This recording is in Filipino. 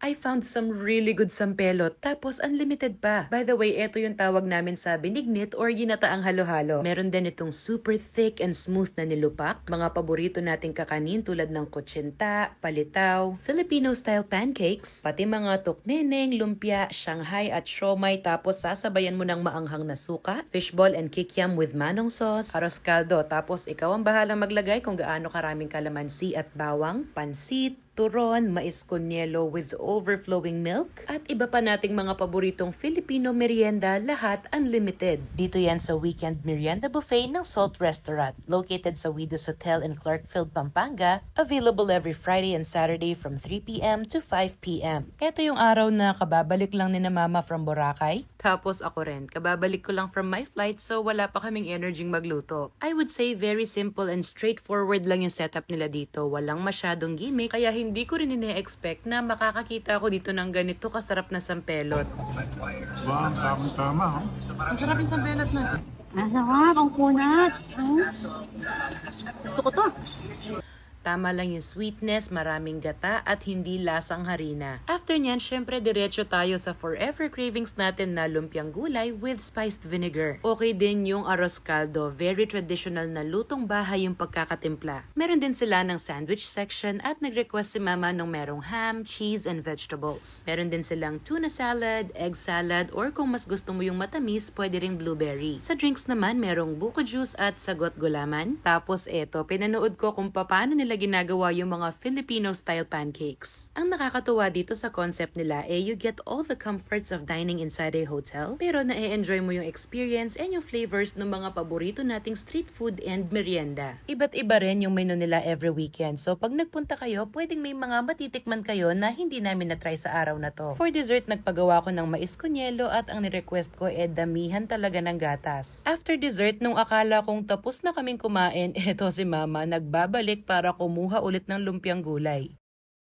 I found some really good sampelot, tapos unlimited pa. By the way, eto yung tawag namin sa binignit or ginataang halo-halo. Meron din itong super thick and smooth na nilupak, mga paborito nating kakanin tulad ng kutsinta, palitaw, Filipino-style pancakes, pati mga tukneneng, lumpia, Shanghai at siomai, tapos sasabayan mo ng maanghang na suka, fishball and kikiam with manong sauce, arroz caldo, tapos ikaw ang bahalang maglagay kung gaano karaming kalamansi at bawang, pansit, turon, mais con yelo with overflowing milk, at iba pa nating mga paboritong Filipino merienda, lahat unlimited. Dito yan sa Weekend Merienda Buffet ng Salt Restaurant, located sa Widows Hotel in Clarkfield, Pampanga, available every Friday and Saturday from 3 p.m. to 5 p.m. Ito yung araw na kababalik lang ni na Mama from Boracay, tapos ako rin, kababalik ko lang from my flight, so wala pa kaming energyng magluto. I would say very simple and straightforward lang yung setup nila dito, walang masyadong gimmick, kaya hindi ko rin ine-expect na makakakita ako dito ng ganito kasarap na sampelot. Wow, tamang-tama. Ang sarap yung sampelot na. Masarap, ang kunat. Gusto ko to. Tama lang yung sweetness, maraming gata, at hindi lasang harina. After nyan, syempre diretso tayo sa forever cravings natin na lumpiang gulay with spiced vinegar. Okay din yung arroz caldo, very traditional na lutong bahay yung pagkakatimpla. Meron din sila ng sandwich section at nag-request si Mama ng merong ham, cheese, and vegetables. Meron din silang tuna salad, egg salad, or kung mas gusto mo yung matamis, pwede ring blueberry. Sa drinks naman, merong buko juice at sagot gulaman. Tapos eto, pinanood ko kung paano nila ginagawa yung mga Filipino-style pancakes. Ang nakakatuwa dito sa concept nila you get all the comforts of dining inside a hotel, pero na-enjoy mo yung experience and yung flavors ng mga paborito nating street food and merienda. Iba't iba rin yung menu nila every weekend, so pag nagpunta kayo, pwedeng may mga matitikman kayo na hindi namin na-try sa araw na to. For dessert, nagpagawa ko ng mais con yelo at ang ni-request ko damihan talaga ng gatas. After dessert, nung akala kong tapos na kaming kumain, eto si Mama nagbabalik para kumuha ulit ng lumpiang gulay.